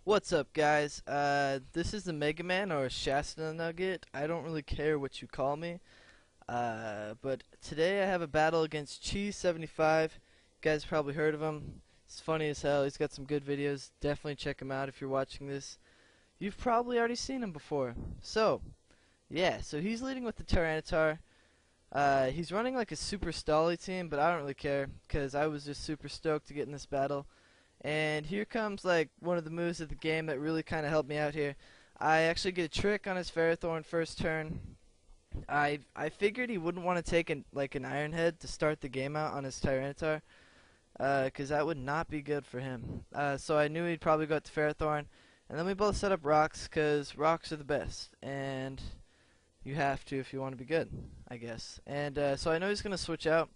What's up, guys? This is the Mega Man or ShastaNugget. I don't really care what you call me. But today I have a battle against Cheese075. You guys probably heard of him. He's funny as hell. He's got some good videos. Definitely check him out if you're watching this. You've probably already seen him before. So he's leading with the Tyranitar. He's running like a super stally team, but I don't really care because I was just super stoked to get in this battle. And here comes like one of the moves of the game that really kind of helped me out here. I actually get a trick on his Ferrothorn first turn. I figured he wouldn't want to take an Iron Head to start the game out on his Tyranitar, because that would not be good for him. So I knew he'd probably go up to Ferrothorn, and then we both set up rocks, because rocks are the best, and you have to if you want to be good, I guess. And so I know he's going to switch out.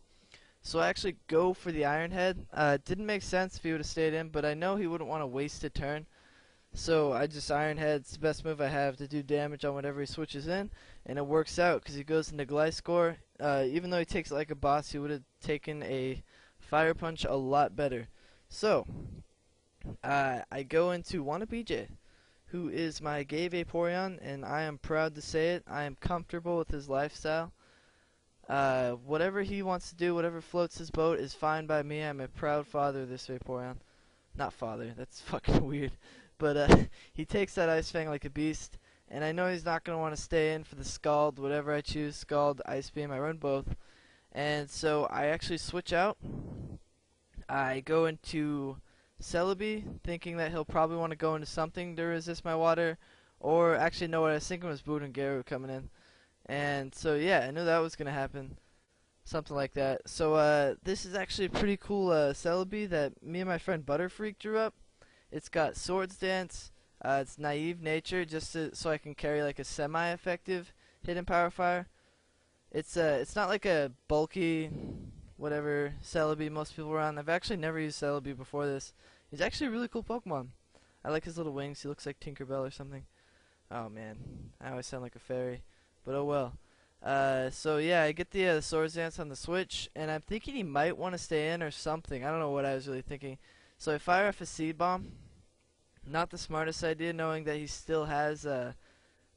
So I actually go for the Iron Head. It didn't make sense if he would have stayed in, but I know he wouldn't want to waste a turn. So I just Iron Head. It's the best move I have to do damage on whatever he switches in, and it works out because he goes into Gliscor. Even though he takes it like a boss, he would have taken a Fire Punch a lot better. So I go into WannaBJ, who is my gay Vaporeon, and I am proud to say it. I am comfortable with his lifestyle. Whatever he wants to do, whatever floats his boat is fine by me. I'm a proud father of this Vaporeon. Not father, that's fucking weird. But he takes that Ice Fang like a beast, and I know he's not going to want to stay in for the Scald, whatever I choose, Scald, Ice Beam, I run both. And so I actually switch out. I go into Celebi, thinking that he'll probably want to go into something to resist my water, or actually no, what I was thinking was Boot coming in. And so yeah, I knew that was gonna happen, something like that. So this is actually a pretty cool Celebi that me and my friend Butterfreak drew up. It's got Swords Dance, it's Naive Nature, so I can carry like a semi-effective Hidden Power Fire. It's not like a bulky whatever Celebi most people are on. I've actually never used Celebi before this. He's actually a really cool Pokemon. I like his little wings. He looks like Tinkerbell or something. Oh man, I always sound like a fairy. But oh well. So yeah, I get the Swords Dance on the Switch, and I'm thinking he might want to stay in or something. I don't know what I was really thinking. So I fire off a Seed Bomb. Not the smartest idea, knowing that he still has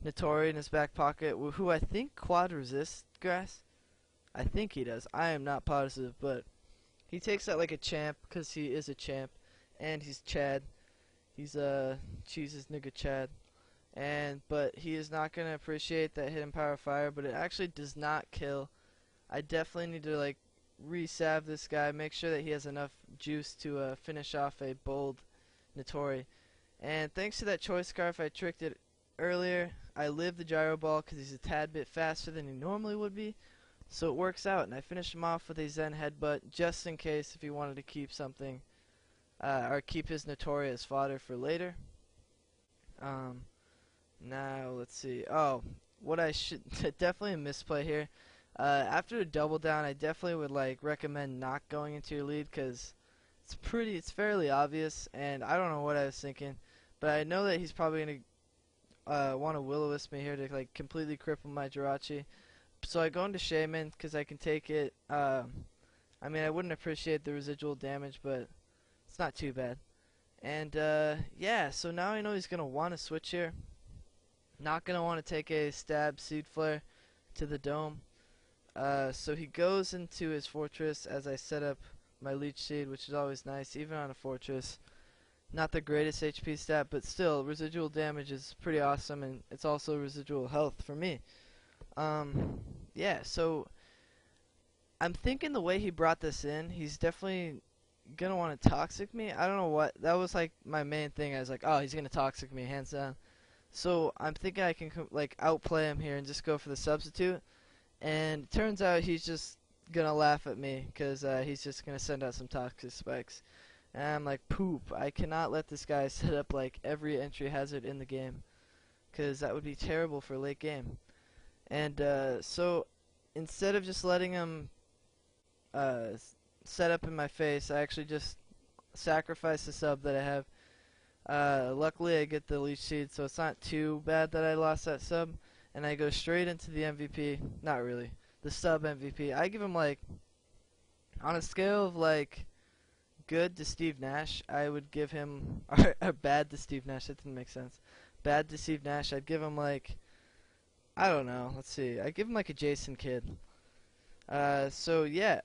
Notori in his back pocket, who I think quad resists grass. I think he does. I am not positive, but he takes that like a champ, because he is a champ, and he's Chad. He's Cheese's nigga Chad. But he is not going to appreciate that Hidden Power Fire, but it actually does not kill. I definitely need to like re-salve this guy, make sure that he has enough juice to finish off a bold Notori. And thanks to that Choice Scarf, I tricked it earlier. I lived the Gyro Ball because he's a tad bit faster than he normally would be, so it works out. And I finished him off with a Zen Headbutt just in case if he wanted to keep something, or keep his Notori as fodder for later. Now, let's see. Oh, what I should definitely a misplay here. After a double down, I definitely would like recommend not going into your lead because it's fairly obvious, and I don't know what I was thinking, but I know that he's probably gonna want to Will-O-Wisp me here to like completely cripple my Jirachi. So I go into Shaman because I can take it. I mean, I wouldn't appreciate the residual damage, but it's not too bad. And yeah, so now I know he's gonna want to switch here. Not going to want to take a stab Seed Flare to the dome. So he goes into his fortress as I set up my Leech Seed, which is always nice, even on a fortress. Not the greatest HP stat, but still, residual damage is pretty awesome, and it's also residual health for me. Yeah, so I'm thinking the way he brought this in, he's definitely going to want to Toxic me. I don't know what, that was like my main thing. I was like, oh, he's going to Toxic me, hands down. So I'm thinking I can like outplay him here and just go for the substitute, and it turns out he's just gonna laugh at me because he's just gonna send out some toxic spikes, and I'm like, poop, I cannot let this guy set up like every entry hazard in the game, because that would be terrible for late game. And so instead of just letting him set up in my face, I actually just sacrifice the sub that I have. Luckily I get the Leech Seed, so it's not too bad that I lost that sub, and I go straight into the MVP. Not really, the sub MVP. I give him like, on a scale of like good to Steve Nash, I would give him or bad to Steve Nash. That didn't make sense. Bad to Steve Nash, I'd give him like, I don't know. Let's see. I'd give him like a Jason Kidd. So yeah,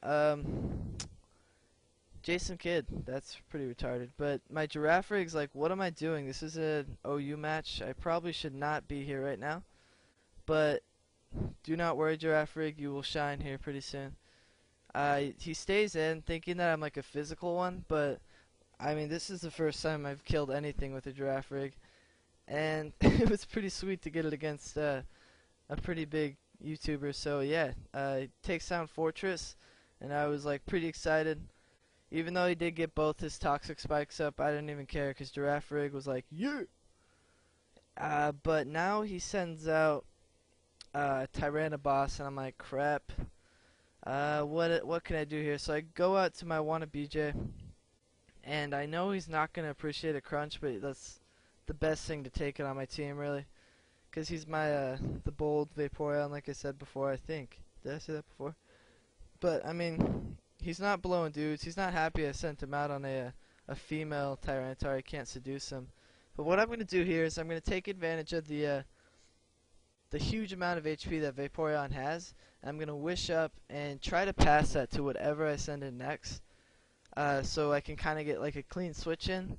Jason Kidd. That's pretty retarded. But my Giraffe Rig's like, what am I doing? This is an OU match. I probably should not be here right now. But do not worry, Giraffe Rig. You will shine here pretty soon. He stays in, thinking that I'm like a physical one, but I mean, this is the first time I've killed anything with a Giraffe Rig, and it was pretty sweet to get it against a pretty big YouTuber. So yeah, takes down Fortress, and I was like pretty excited. Even though he did get both his toxic spikes up, I didn't even care because Giraffe Rig was like, yeah. But now he sends out Tyrana Boss, and I'm like, crap. What can I do here? So I go out to my Wanna BJ, and I know he's not gonna appreciate a crunch, but that's the best thing to take it on my team, really, because he's my the bold Vaporeon, like I said before. I think, did I say that before? But I mean, he's not blowing dudes. He's not happy I sent him out on a female Tyranitar. I can't seduce him. But what I'm gonna do here is I'm gonna take advantage of the huge amount of HP that Vaporeon has. I'm going to wish up and try to pass that to whatever I send in next. So I can kind of get like a clean switch in.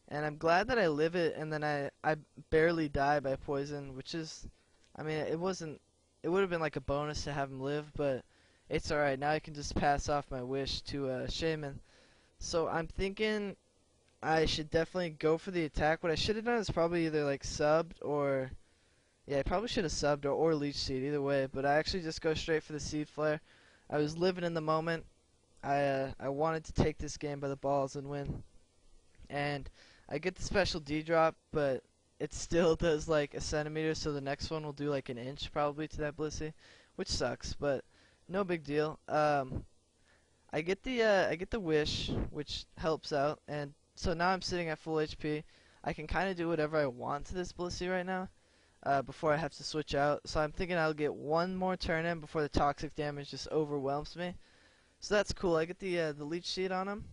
And I'm glad that I live it and then I barely die by poison, which is, I mean, it would have been like a bonus to have him live, but it's alright. Now I can just pass off my wish to Shaman. So I'm thinking I should definitely go for the attack. What I should have done is probably either like subbed or... yeah, I probably should have subbed or Leech Seed, either way, but I actually just go straight for the Seed Flare. I was living in the moment. I wanted to take this game by the balls and win. And I get the special D drop, but it still does like a centimeter, so the next one will do like an inch probably to that Blissey, which sucks, but no big deal. I get the wish, which helps out, and so now I'm sitting at full HP. I can kind of do whatever I want to this Blissey right now. Before I have to switch out. So I'm thinking I'll get one more turn in before the toxic damage just overwhelms me. So that's cool. I get the Leech Seed on him.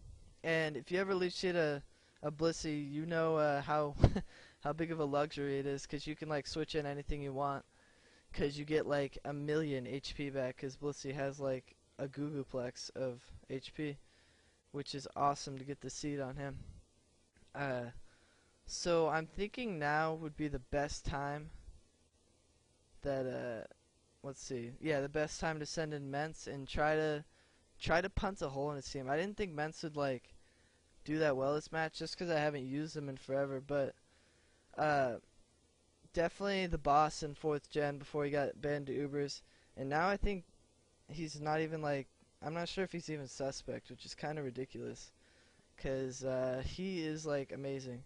And if you ever Leech Seed a Blissey, you know how how big of a luxury it is, because you can like switch in anything you want, because you get like 1,000,000 HP back, because Blissey has like a Googleplex of HP, which is awesome to get the seed on him. So I'm thinking now would be the best time that let's see, yeah, the best time to send in Ments and try to punt a hole in his team. I didn't think Ments would like do that well this match just because I haven't used them in forever, but definitely the boss in 4th gen before he got banned to Ubers, and now I think he's not even like, I'm not sure if he's even suspect, which is kind of ridiculous because he is like amazing.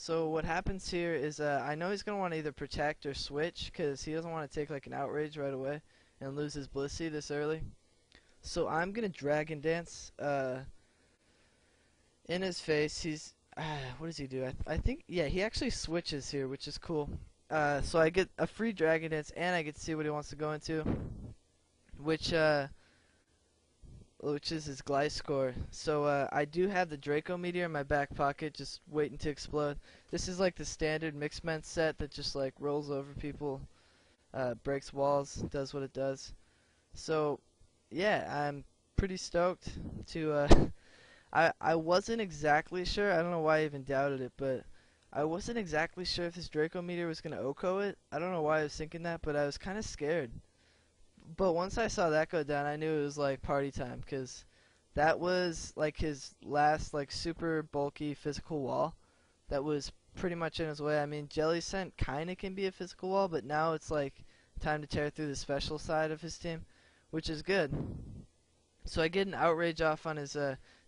So what happens here is I know he's going to want to either protect or switch because he doesn't want to take like an outrage right away and lose his Blissey this early. So I'm going to Dragon Dance in his face. He's what does he do? I think, yeah, he actually switches here, which is cool. So I get a free Dragon Dance and I get to see what he wants to go into, which is his Gliscor. So I do have the Draco Meteor in my back pocket, just waiting to explode. This is like the standard Mixed Ment set that just like rolls over people, breaks walls, does what it does. So yeah, I'm pretty stoked to I wasn't exactly sure, I don't know why I even doubted it, but I wasn't exactly sure if this Draco Meteor was gonna OHKO it. I don't know why I was thinking that, but I was kinda scared. But once I saw that go down, I knew it was like party time, because that was like his last like super bulky physical wall that was pretty much in his way. I mean, Jelly Scent kind of can be a physical wall, but now it's like time to tear through the special side of his team, which is good. So I get an outrage off on his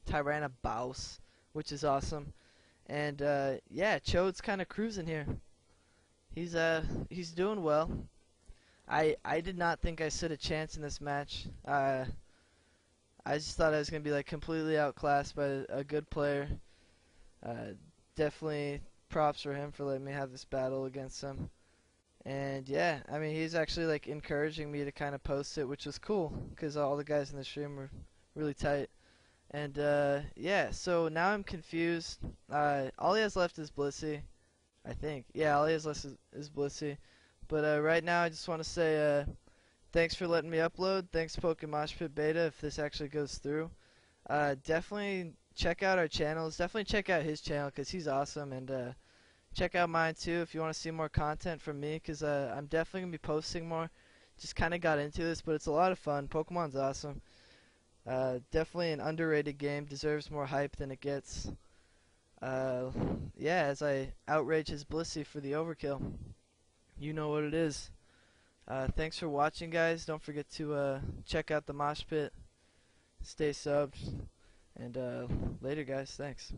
Tyrana Bouse, which is awesome. And yeah, Chode's kind of cruising here. He's doing well. I did not think I stood a chance in this match. I just thought I was going to be like completely outclassed by a good player. Definitely props for him for letting me have this battle against him. And yeah, I mean, he's actually like encouraging me to kind of post it, which was cool because all the guys in the stream were really tight. And yeah, so now I'm confused. All he has left is Blissey, I think. Yeah, all he has left is Blissey. But right now I just want to say thanks for letting me upload. Thanks PokeMoshPitBeta if this actually goes through. Definitely check out our channels. Definitely check out his channel because he's awesome. And check out mine too if you want to see more content from me because I'm definitely going to be posting more. Just kind of got into this, but it's a lot of fun. Pokemon's awesome. Definitely an underrated game. Deserves more hype than it gets. Yeah, as I outrage his Blissey for the overkill. You know what it is. Thanks for watching, guys. Don't forget to check out the Mosh Pit. Stay subbed. And later, guys. Thanks.